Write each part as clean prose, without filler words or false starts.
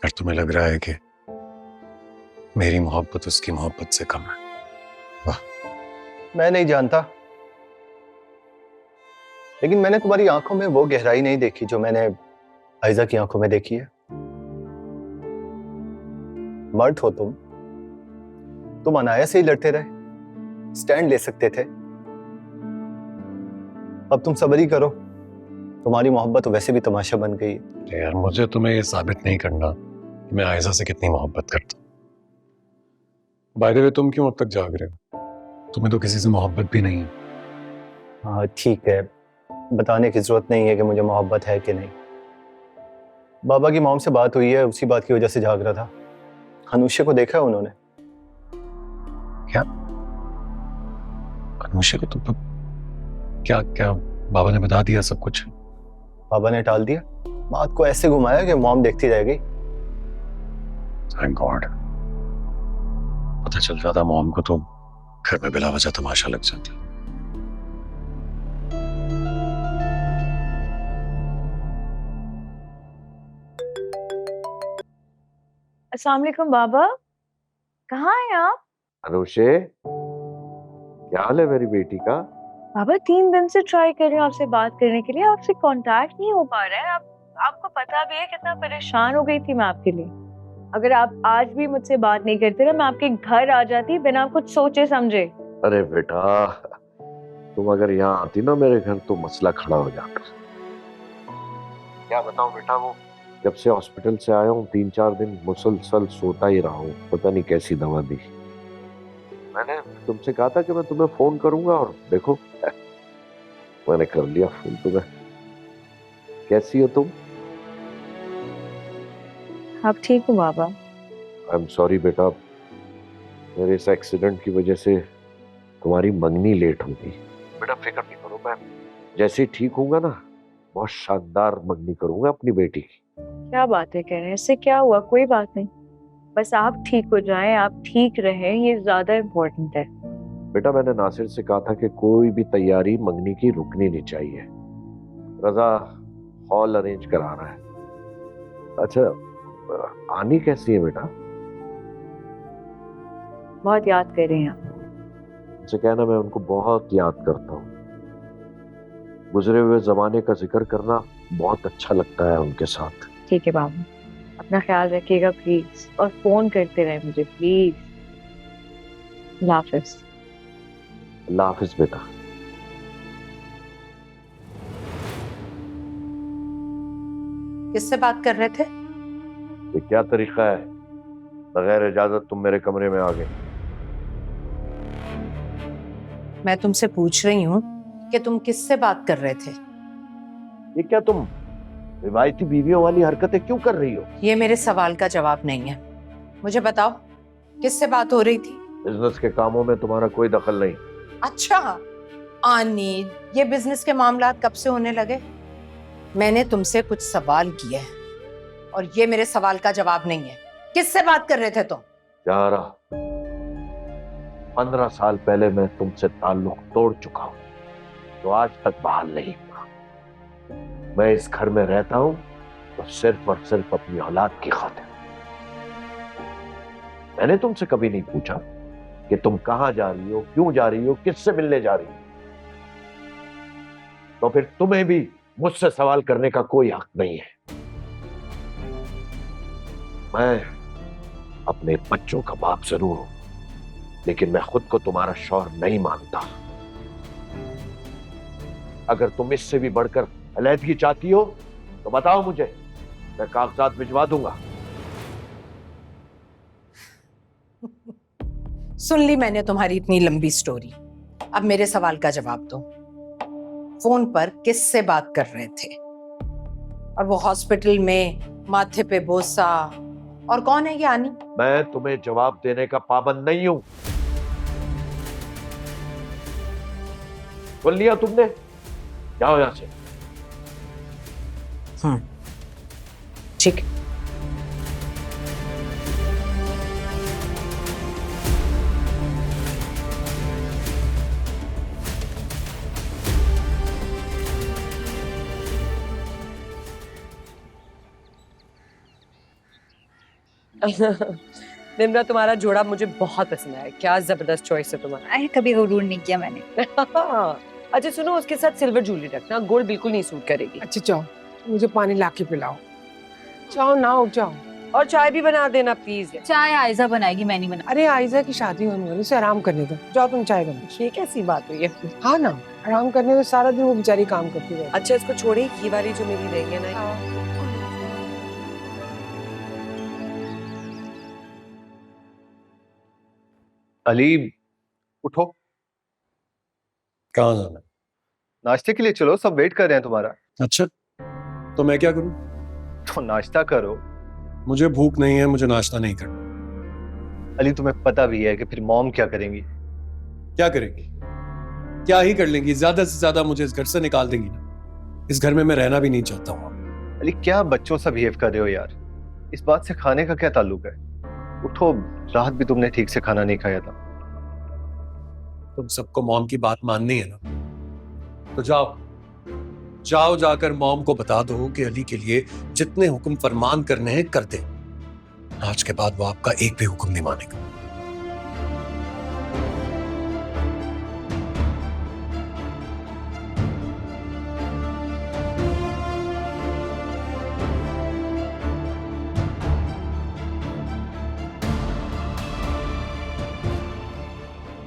और तुम्हें लग रहा है कि मेरी मोहब्बत उसकी मोहब्बत से कम है। वाह। मैं नहीं जानता, लेकिन मैंने तुम्हारी आंखों में वो गहराई नहीं देखी जो मैंने आयजा की आंखों में देखी है। मर्द हो तुम अनायास से ही लड़ते रहे, स्टैंड ले सकते थे। अब तुम सब्र ही करो, तुम्हारी मोहब्बत तो वैसे भी तमाशा बन गई है। अरे यार, मुझे तुम्हें ये साबित नहीं करना कि मैं आयजा से कितनी मोहब्बत करता हूँ। बाय द वे, तुम क्यों अब तक जाग रहे हो? तुम्हें तो किसी से मोहब्बत भी नहीं है। हाँ ठीक है, बताने की जरूरत नहीं है कि मुझे मोहब्बत है कि नहीं। बाबा की मॉम से बात हुई है, उसी बात की वजह से जाग रहा था। अनुष्या को देखा है उन्होंने? क्या? अनुष्या को तो क्या क्या बाबा ने बता दिया सब कुछ? बाबा ने टाल दिया, बात को ऐसे घुमाया कि मॉम देखती रह गई। Thank God. पता चल जाता मॉम को तो घर में बिला वजह तमाशा लग जाता। अस्सलाम वालेकुम बाबा, कहाँ हैं आप? अनुषे, क्या हाल है मेरी बेटी का? बाबा 3 दिन से ट्राई कर रही हूँ आपसे बात करने के लिए, आपसे कांटेक्ट नहीं हो पा रहा है। आपको पता भी है कितना परेशान हो गई थी मैं आपके लिए। अगर आप आज भी मुझसे बात नहीं करते ना, मैं आपके घर आ जाती बिना कुछ सोचे समझे। अरे बेटा, तुम अगर यहाँ आती ना मेरे घर तो मसला खड़ा हो जाता। क्या बताऊं बेटा, वो जब से हॉस्पिटल से आया हूँ 3-4 दिन मुसलसल सोता ही रहा हूँ। पता नहीं कैसी दवा दी। मैंने तुमसे कहा था कि मैं तुम्हें फोन करूंगा और देखो मैंने कर लिया फोन तुम्हें। कैसी हो तुम? आप ठीक हो बाबा? आई एम सॉरी बेटा, मेरे इस एक्सीडेंट की वजह से तुम्हारी मंगनी लेट हो गई। बेटा फिक्र नहीं करो, मैं जैसे ही ठीक होऊंगा ना बहुत शानदार मंगनी करूंगा अपनी बेटी की। क्या बातें कह रहे हैं, इससे क्या हुआ? कोई बात नहीं, बस आप ठीक हो जाएं, आप ठीक रहें, ये ज्यादा इम्पोर्टेंट है। बेटा मैंने नासिर से कहा था कि कोई भी तैयारी मंगनी की रुकनी नहीं चाहिए। रजा हॉल अरेंज करा रहा है। अच्छा, आनी कैसी है बेटा? बहुत याद कर रहे हैं आप। उनसे कहना मैं उनको बहुत याद करता हूँ। गुजरे हुए जमाने का जिक्र करना बहुत अच्छा लगता है उनके साथ। ठीक है बाबा, अपना ख्याल रखिएगा प्लीज, और फोन करते रहे मुझे प्लीज। अल्लाह हाफिज। अल्लाह हाफिज बेटा। किससे बात कर रहे थे? ये क्या तरीका है, बगैर इजाजत तुम मेरे कमरे में आ गए? मैं तुमसे पूछ रही हूँ कि तुम किससे बात कर रहे थे? ये क्या तुम रिवायती बीवियों वाली हरकतें क्यों कर रही हो? ये मेरे सवाल का जवाब नहीं है। मुझे बताओ किससे बात हो रही थी? बिजनेस के कामों में तुम्हारा कोई दखल नहीं। अच्छा आनी, ये बिजनेस के मामला कब से होने लगे? मैंने तुमसे कुछ सवाल किए हैं और ये मेरे सवाल का जवाब नहीं है। किससे बात कर रहे थे तुम? यारा, 15 साल पहले मैं तुमसे ताल्लुक तोड़ चुका हूं, तो आज तक बहाल नहीं हुआ। मैं इस घर में रहता हूं तो सिर्फ और सिर्फ अपनी औलाद की खातिर। मैंने तुमसे कभी नहीं पूछा कि तुम कहां जा रही हो, क्यों जा रही हो, किससे मिलने जा रही हो। तो फिर तुम्हें भी मुझसे सवाल करने का कोई हक नहीं है। मैं अपने बच्चों का बाप जरूर हूं, लेकिन मैं खुद को तुम्हारा शौहर नहीं मानता। अगर तुम इससे भी बढ़कर अलहदगी चाहती हो तो बताओ मुझे, मैं कागजात भिजवा दूंगा। सुन ली मैंने तुम्हारी इतनी लंबी स्टोरी। अब मेरे सवाल का जवाब दो। फोन पर किससे बात कर रहे थे? और वो हॉस्पिटल में माथे पे बोसा, और कौन है ये आनी? मैं तुम्हें जवाब देने का पाबंद नहीं हूं। सुन लिया तुमने? जाओ यहां से। ठीक। निम्रा, तुम्हारा जोड़ा मुझे बहुत पसंद आया। क्या जबरदस्त चॉइस है तुम्हारा। अरे कभी गुरूर नहीं किया मैंने। अच्छा सुनो, उसके साथ सिल्वर ज्वेलरी रखना, गोल्ड बिल्कुल नहीं सूट करेगी। अच्छा जाओ, मुझे पानी ला के पिलाओ। जाओ ना, उठ जाओ। और चाय भी बना देना प्लीज। चाय आयजा बनाएगी, मैं नहीं बना। अरे आयजा की शादी होने वाली, उसे आराम करने दो। जाओ तुम चाय बना। ये कैसी बात हुई है? हाँ ना, आराम करने दो, सारा दिन वो बेचारी काम करती रहती। अच्छा इसको छोड़े, ये वाली जो मेरी रही है ना। अली उठो, कहाँ जाना है? नाश्ते के लिए चलो, सब वेट कर रहे हैं तुम्हारा। अच्छा, तो मैं क्या करूं? तो नाश्ता करो। मुझे भूख नहीं है, मुझे नाश्ता नहीं करना। अली तुम्हें पता भी है कि फिर मॉम क्या करेंगी। क्या करेंगी? क्या ही कर लेंगी, ज्यादा से ज्यादा मुझे इस घर से निकाल देंगी ना। इस घर में मैं रहना भी नहीं चाहता हूँ। अली क्या बच्चों सा बिहेव कर रहे हो यार, इस बात से खाने का क्या ताल्लुक है। उठो, रात भी तुमने ठीक से खाना नहीं खाया था। तुम सबको मॉम की बात माननी है ना, तो जाओ जाओ, जाकर मॉम को बता दो कि अली के लिए जितने हुक्म फरमान करने हैं कर दे। आज के बाद वो आपका एक भी हुक्म नहीं मानेगा।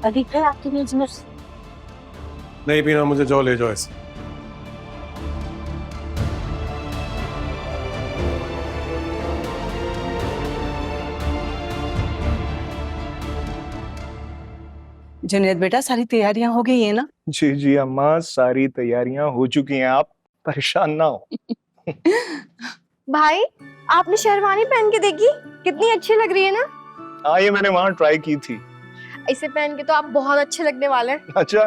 अभी है आपके लिए जुनूस? नहीं पीना मुझे, जाओ ले जाओ ऐसे। जुनैद बेटा, सारी तैयारियां हो गई है ना? जी जी अम्मा, सारी तैयारियां हो चुकी हैं, आप परेशान ना हो। भाई, आपने शेरवानी पहन के देखी, कितनी अच्छी लग रही है ना। हाँ, ये मैंने वहां ट्राई की थी। इसे पहन के तो आप बहुत अच्छे लगने वाले हैं। अच्छा।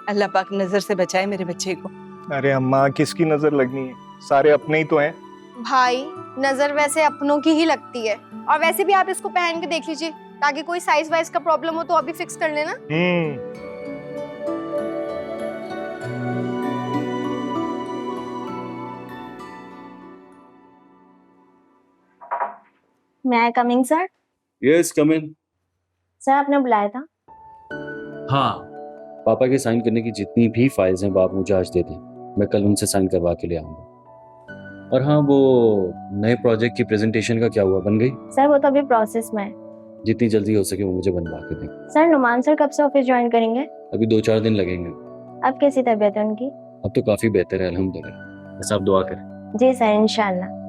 अल्लाह पाक नजर से बचाए मेरे बच्चे को। अरे अम्मा, किसकी नजर लगनी है, सारे अपने ही तो हैं। भाई, नजर वैसे अपनों की ही लगती है, और वैसे भी आप इसको पहन के देख लीजिए, ताकि कोई साइज वाइज का प्रॉब्लम हो तो अभी फिक्स कर लेना। मैं कमिंग सर? यस कम इन। सर आपने बुलाया था? हाँ, पापा के साइन करने की जितनी भी फाइल्स हैं वो आप मुझे आज दे दें, मैं कल उनसे साइन करवा के ले आऊंगा। और हाँ, वो नए प्रोजेक्ट की प्रेजेंटेशन का क्या हुआ, बन गई? सर वो तो अभी प्रोसेस में है। जितनी जल्दी हो सके वो मुझे बनवा के दें। सर नुमान सर कब से ऑफिस ज्वाइन करेंगे? अभी 2-4 दिन लगेंगे। अब कैसी तबीयत है उनकी? अब तो काफी बेहतर है अल्हम्दुलिल्लाह, बस आप दुआ करें। जी सर, इंशाल्लाह।